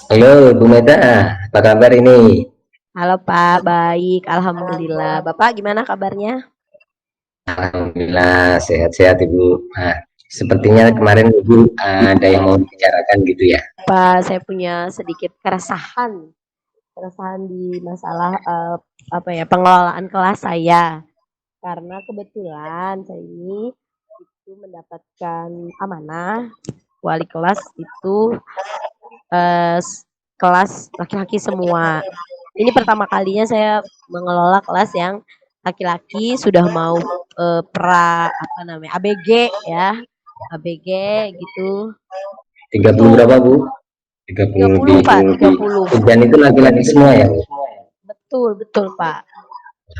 Halo Bu Meta, apa kabar ini? Halo Pak, baik, alhamdulillah. Bapak gimana kabarnya? Alhamdulillah sehat-sehat Ibu. Nah, sepertinya kemarin Ibu ada yang mau dibicarakan gitu ya. Pak, saya punya sedikit keresahan di masalah apa ya pengelolaan kelas saya. Karena kebetulan saya ini itu mendapatkan amanah wali kelas itu eh, kelas laki-laki semua. Ini pertama kalinya saya mengelola kelas yang laki-laki sudah mau apa namanya ABG ya, ABG gitu. 30 Itu berapa Bu? 30 30 lebih, Pak, 30 lebih. 30. Dan itu laki-laki semua ya Bu? Betul, betul Pak.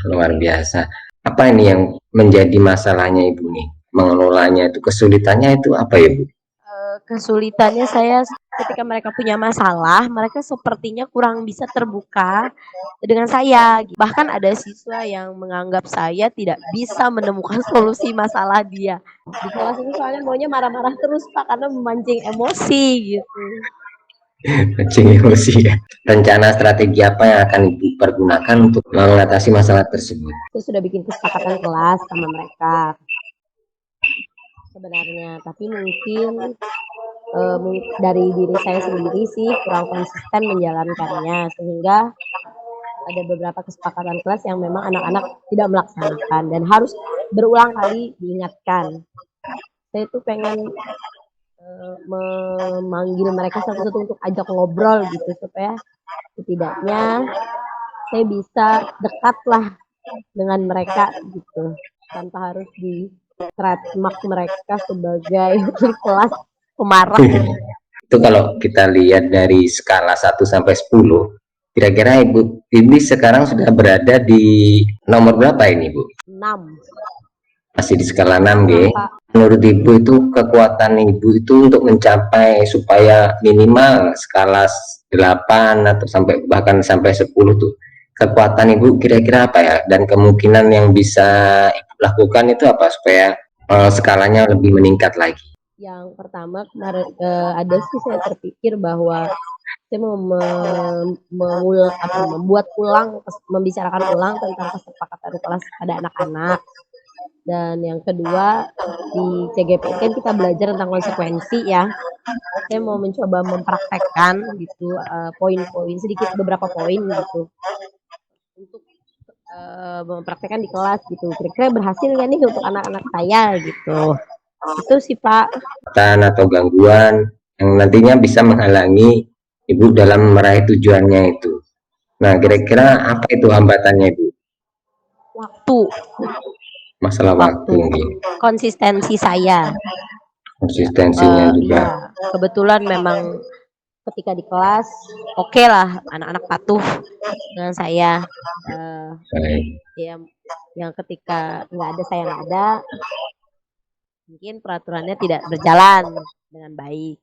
Luar biasa. Apa ini yang menjadi masalahnya Ibu nih? Mengelolanya itu kesulitannya itu apa ya Bu? Kesulitannya saya ketika mereka punya masalah, mereka sepertinya kurang bisa terbuka dengan saya. Bahkan ada siswa yang menganggap saya tidak bisa menemukan solusi masalah dia. Di kelas itu soalnya maunya marah-marah terus Pak karena memancing emosi gitu. Mancing emosi ya. Rencana strategi apa yang akan Ibu pergunakan untuk mengatasi masalah tersebut? Saya sudah bikin kesepakatan kelas sama mereka sebenarnya, tapi mungkin dari diri saya sendiri sih kurang konsisten menjalankannya sehingga ada beberapa kesepakatan kelas yang memang anak-anak tidak melaksanakan dan harus berulang kali diingatkan. Saya tuh pengen memanggil mereka satu-satu untuk ajak ngobrol gitu supaya setidaknya saya bisa dekat lah dengan mereka gitu tanpa harus di trademark mereka sebagai kelas pemarah. Itu kalau kita lihat dari skala 1 sampai 10, kira-kira Ibu ini sekarang sudah berada di nomor berapa ini Bu? 6. Masih di skala 6 G. 6 Pak. Menurut Ibu itu kekuatan Ibu itu untuk mencapai supaya minimal skala 8 atau sampai bahkan sampai 10 tuh, kekuatan Ibu kira-kira apa ya? Dan kemungkinan yang bisa Ibu lakukan itu apa supaya skalanya lebih meningkat lagi? Yang pertama kemarin ada sih saya terpikir bahwa saya mau membuat ulang, membicarakan ulang tentang kesepakatan kelas pada anak-anak. Dan yang kedua di CGP kan kita belajar tentang konsekuensi ya. Saya mau mencoba mempraktekkan gitu poin-poin sedikit beberapa poin gitu untuk mempraktekkan di kelas gitu. Kira-kira berhasil nggak nih untuk anak-anak saya gitu. Itu sih Pak. Atau gangguan yang nantinya bisa menghalangi Ibu dalam meraih tujuannya itu. Nah, kira-kira apa itu hambatannya Ibu? Waktu, Masalah waktu waktu mungkin, konsistensi saya. konsistensinya juga. Iya, kebetulan memang ketika di kelas oke lah anak-anak patuh dengan saya. Uh, Baik. ya, yang ketika nggak ada saya nggak ada, mungkin peraturannya tidak berjalan dengan baik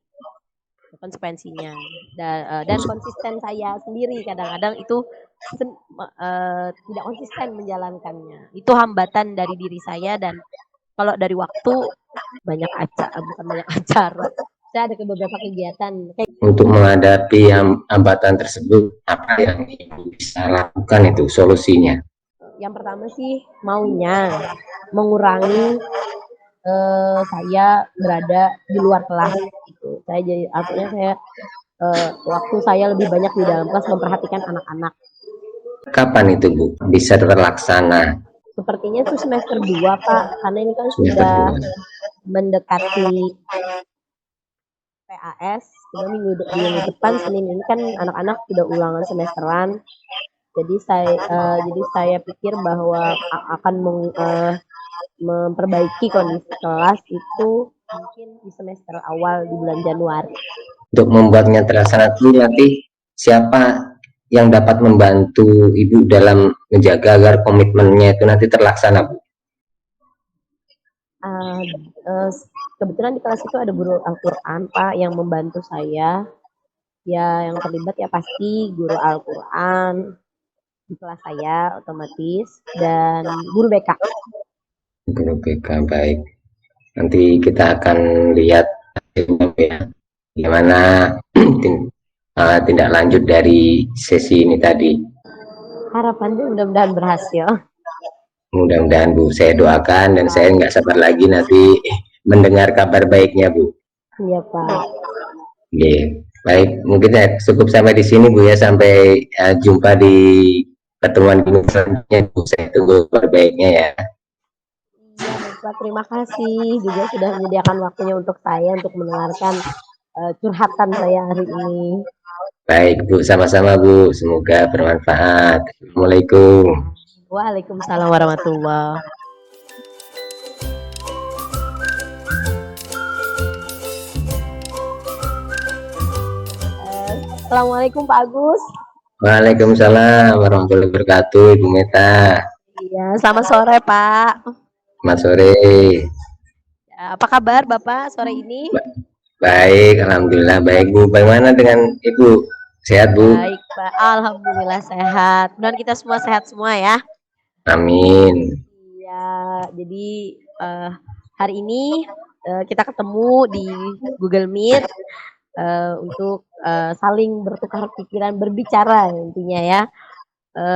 konsekuensinya dan konsisten saya sendiri kadang-kadang itu tidak konsisten menjalankannya itu hambatan dari diri saya dan kalau dari waktu banyak acara bukan banyak acara saya ada beberapa kegiatan kayak Untuk menghadapi hambatan tersebut, apa yang Ibu bisa lakukan itu solusinya? yang pertama sih maunya mengurangi saya berada di luar kelas gitu. Saya jadi artinya saya waktu saya lebih banyak di dalam kelas memperhatikan anak-anak. Kapan itu Bu bisa terlaksana? Sepertinya itu semester 2 Pak, karena ini kan Semester sudah 2. mendekati PAS, minggu depan Senin ini kan anak-anak sudah ulangan semesteran. Jadi saya pikir bahwa akan memperbaiki kondisi kelas itu mungkin di semester awal di bulan Januari. Untuk membuatnya terlaksana itu nanti siapa yang dapat membantu Ibu dalam menjaga agar komitmennya itu nanti terlaksana Bu? Uh, uh, Kebetulan di kelas itu ada guru Al-Quran Pak yang membantu saya. Ya yang terlibat ya pasti guru Al-Quran di kelas saya otomatis dan guru BK. Guru BK, baik. Nanti kita akan lihat ya, bagaimana tindak lanjut dari sesi ini tadi. Harapannya mudah-mudahan berhasil. Mudah-mudahan Bu, saya doakan dan saya nggak sabar lagi nanti mendengar kabar baiknya Bu. Iya Pak. Oke, baik, mungkin ya cukup sampai di sini Bu ya, sampai jumpa di pertemuan selanjutnya Bu. Saya tunggu kabar baiknya ya. Iya Bapak, terima kasih juga sudah menyediakan waktunya untuk saya untuk mendengarkan curhatan saya hari ini. Baik Bu, sama-sama Bu, semoga bermanfaat. Assalamualaikum. Waalaikumsalam warahmatullah. Assalamualaikum Pak Agus. Waalaikumsalam warahmatullahi wabarakatuh, Ibu Meta. Iya, selamat sore Pak. Selamat sore. Apa kabar Bapak sore ini? Baik, alhamdulillah baik Bu. Bagaimana dengan Ibu? Sehat Bu? Baik Pak, alhamdulillah sehat. Dan kita semua sehat semua ya. Amin. Iya, jadi hari ini kita ketemu di Google Meet untuk saling bertukar pikiran, berbicara intinya ya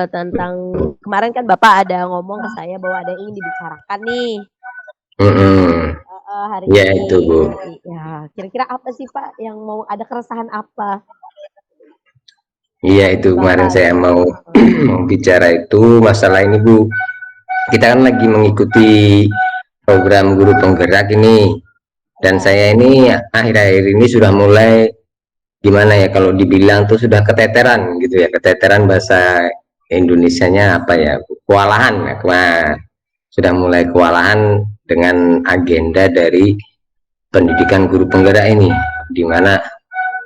tentang kemarin kan Bapak ada ngomong ke saya bahwa ada yang ingin dibicarakan nih hari Ya ini. itu Bu. Ya, kira-kira apa sih Pak yang mau ada keresahan apa? Iya itu kemarin Bapak saya gitu. mau mau bicara itu masalah ini Bu. Kita kan lagi mengikuti program guru penggerak ini, dan Ya. saya ini akhir-akhir ini sudah mulai gimana ya, kalau dibilang tuh sudah keteteran gitu ya, keteteran bahasa Indonesianya apa ya, kewalahan ya. Sudah mulai kewalahan dengan agenda dari pendidikan guru penggerak ini, dimana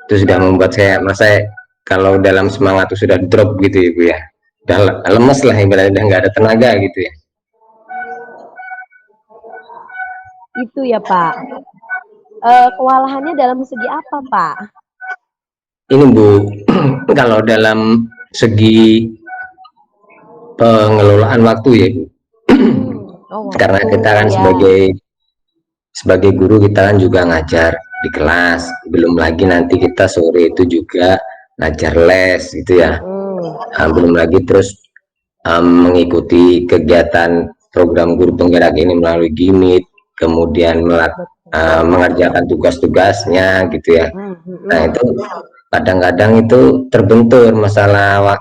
itu sudah membuat saya masa kalau dalam semangat itu sudah drop gitu ya Bu ya, udah lemes lah ibaratnya, udah nggak ada tenaga gitu ya. Itu ya Pak. Kewalahannya dalam segi apa Pak? Ini Bu, kalau dalam segi pengelolaan waktu ya Bu, karena kita kan ya. sebagai guru kita kan juga ngajar di kelas, belum lagi nanti kita sore itu juga ngajar les gitu ya. Belum lagi terus mengikuti kegiatan program guru penggerak ini melalui Gimit, kemudian mengerjakan tugas-tugasnya gitu ya. Nah itu kadang-kadang itu terbentur masalah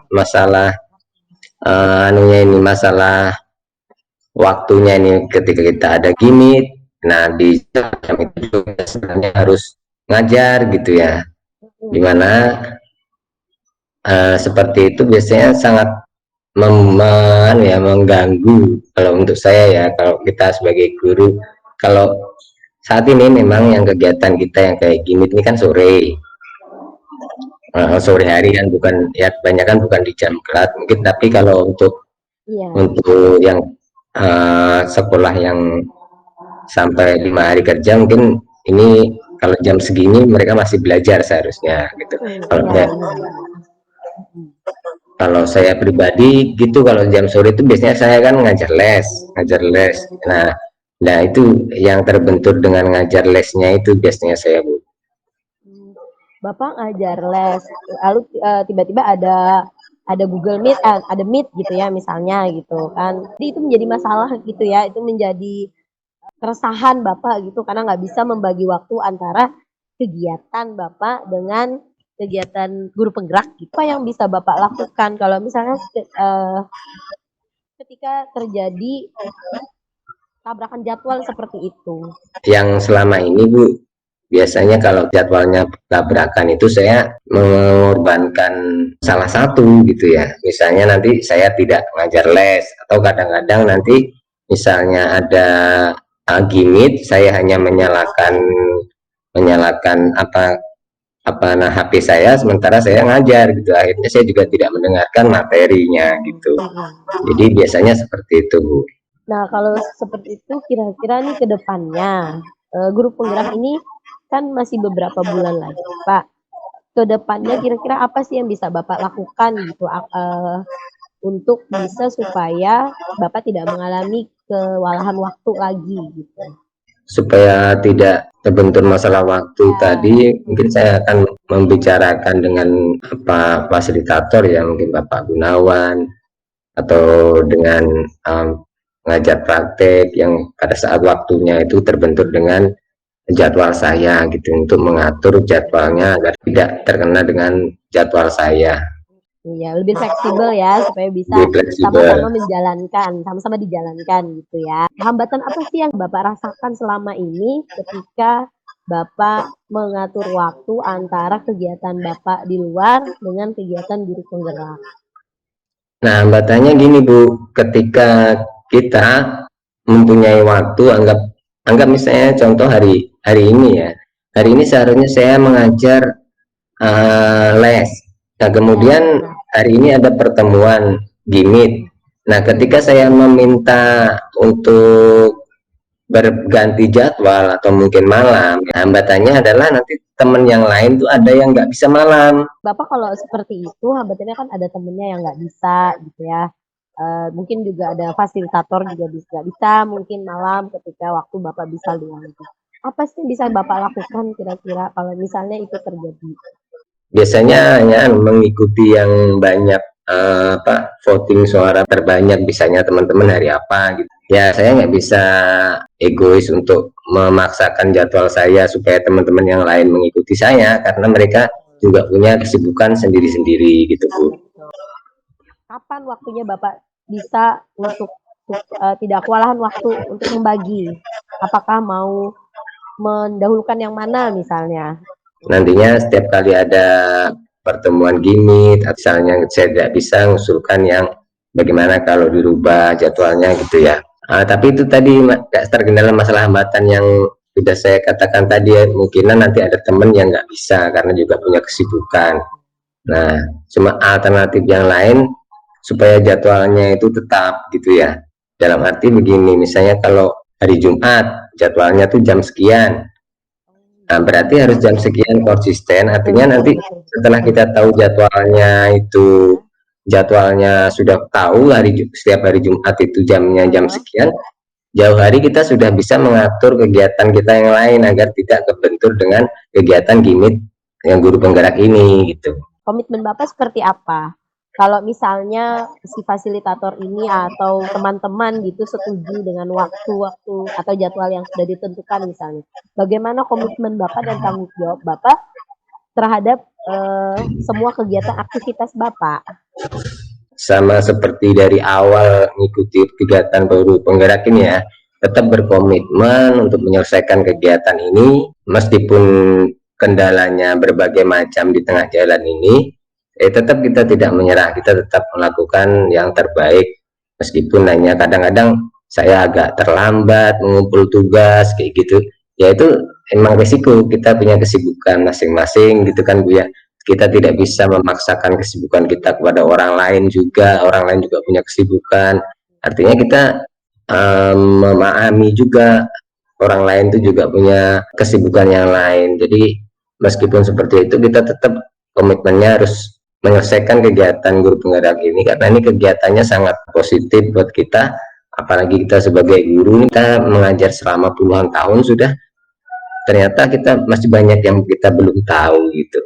anunya ini, masalah waktunya ini ketika kita ada Gimit. Nah di jam itu sebenarnya harus ngajar gitu ya, dimana seperti itu biasanya sangat mengganggu kalau untuk saya ya, kalau kita sebagai guru. Kalau saat ini memang yang kegiatan kita yang kayak gini ini kan sore, sore hari kan, bukan ya, kebanyakan bukan di jam kelas mungkin, tapi kalau untuk yang sekolah yang sampai 5 hari kerja mungkin ini kalau jam segini mereka masih belajar seharusnya gitu. Kalau saya pribadi gitu, kalau jam sore itu biasanya saya kan ngajar les. Nah itu yang terbentur dengan ngajar lesnya itu biasanya saya Bu. Bapak ngajar les, lalu tiba-tiba ada Google Meet, ada Meet gitu ya misalnya gitu kan. Jadi itu menjadi masalah gitu ya, itu menjadi keresahan Bapak gitu karena nggak bisa membagi waktu antara kegiatan Bapak dengan kegiatan guru penggerak gitu. Apa yang bisa Bapak lakukan kalau misalnya ketika terjadi tabrakan jadwal seperti itu? Yang selama ini Bu, biasanya kalau jadwalnya tabrakan itu saya mengorbankan salah satu gitu ya. Misalnya nanti saya tidak ngajar les, atau kadang-kadang nanti misalnya ada Gimit, saya hanya menyalakan HP saya sementara saya ngajar gitu. Akhirnya saya juga tidak mendengarkan materinya gitu. Jadi biasanya seperti itu Bu. Nah kalau seperti itu kira-kira nih ke depannya guru penggerak ini kan masih beberapa bulan lagi Pak. Ke depannya kira-kira apa sih yang bisa Bapak lakukan gitu untuk bisa supaya Bapak tidak mengalami kewalahan waktu lagi gitu? supaya tidak terbentur masalah waktu tadi, mungkin saya akan membicarakan dengan fasilitator ya, mungkin Bapak Gunawan, atau dengan pengajar praktek yang pada saat waktunya itu terbentur dengan jadwal saya gitu, untuk mengatur jadwalnya agar tidak terkena dengan jadwal saya. Iya, lebih fleksibel ya supaya bisa Lebih sama-sama fleksibel. menjalankan, sama-sama dijalankan gitu ya. Hambatan apa sih yang Bapak rasakan selama ini ketika Bapak mengatur waktu antara kegiatan Bapak di luar dengan kegiatan guru penggerak? Nah, hambatannya gini Bu, ketika kita mempunyai waktu, anggap anggap misalnya contoh hari hari ini ya. Hari ini seharusnya saya mengajar les. Nah, kemudian hari ini ada pertemuan di Meet. Nah, ketika saya meminta untuk berganti jadwal atau mungkin malam, hambatannya adalah nanti teman yang lain tuh ada yang nggak bisa malam. Bapak kalau seperti itu, hambatannya kan ada temennya yang nggak bisa gitu ya. Mungkin juga ada fasilitator juga bisa mungkin malam ketika waktu Bapak bisa luang gitu. Apa sih bisa Bapak lakukan kira-kira kalau misalnya itu terjadi? Biasanya hanya mengikuti yang banyak voting suara terbanyak, bisanya teman-teman hari apa gitu. Ya saya nggak bisa egois untuk memaksakan jadwal saya supaya teman-teman yang lain mengikuti saya, karena mereka juga punya kesibukan sendiri-sendiri gitu Bu. Kapan waktunya Bapak bisa untuk tidak kewalahan waktu untuk membagi? Apakah mau mendahulukan yang mana misalnya? Nantinya setiap kali ada pertemuan gimit, misalnya saya tidak bisa mengusulkan yang bagaimana kalau dirubah jadwalnya gitu ya. Tapi itu tadi terkendala masalah hambatan yang sudah saya katakan tadi ya, mungkin nanti ada teman yang nggak bisa karena juga punya kesibukan. Nah, cuma alternatif yang lain supaya jadwalnya itu tetap gitu ya. Dalam arti begini, misalnya kalau hari Jumat jadwalnya tuh jam sekian. Nah, berarti harus jam sekian konsisten, artinya nanti setelah kita tahu jadwalnya sudah tahu setiap hari Jumat itu jamnya jam sekian, jauh hari kita sudah bisa mengatur kegiatan kita yang lain agar tidak kebentur dengan kegiatan gimit yang guru penggerak ini gitu. Komitmen Bapak seperti apa? Kalau misalnya si fasilitator ini atau teman-teman gitu setuju dengan waktu-waktu atau jadwal yang sudah ditentukan misalnya, bagaimana komitmen Bapak dan tanggung jawab Bapak terhadap semua kegiatan aktivitas Bapak? Sama seperti dari awal mengikuti kegiatan guru penggerak ini ya, tetap berkomitmen untuk menyelesaikan kegiatan ini meskipun kendalanya berbagai macam di tengah jalan ini. Tetap kita tidak menyerah, kita tetap melakukan yang terbaik meskipun hanya kadang-kadang saya agak terlambat mengumpul tugas kayak gitu ya, itu emang resiko, kita punya kesibukan masing-masing gitu kan Bu ya. Kita tidak bisa memaksakan kesibukan kita kepada orang lain juga, orang lain juga punya kesibukan, artinya kita memahami juga orang lain itu juga punya kesibukan yang lain. Jadi meskipun seperti itu kita tetap komitmennya harus menyelesaikan kegiatan guru penggerak ini, karena ini kegiatannya sangat positif buat kita, apalagi kita sebagai guru kita mengajar selama puluhan tahun sudah, ternyata kita masih banyak yang kita belum tahu gitu.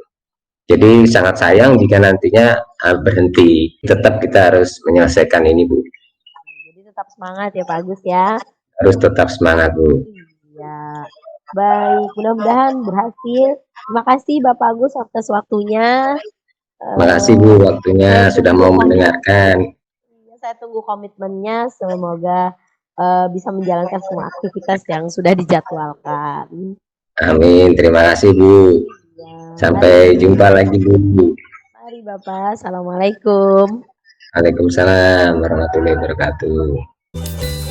Jadi sangat sayang jika nantinya berhenti, tetap kita harus menyelesaikan ini Bu. Jadi tetap semangat ya Pak Agus ya. Harus tetap semangat Bu. Iya. Baik, mudah-mudahan berhasil. Terima kasih Bapak Agus atas waktunya. Terima kasih Bu waktunya sudah mau mendengarkan. Saya tunggu komitmennya, semoga bisa menjalankan semua aktivitas yang sudah dijadwalkan. Amin, terima kasih Bu. Ya, sampai jumpa lagi Bu. Mari Bapak, Assalamualaikum. Waalaikumsalam warahmatullahi wabarakatuh.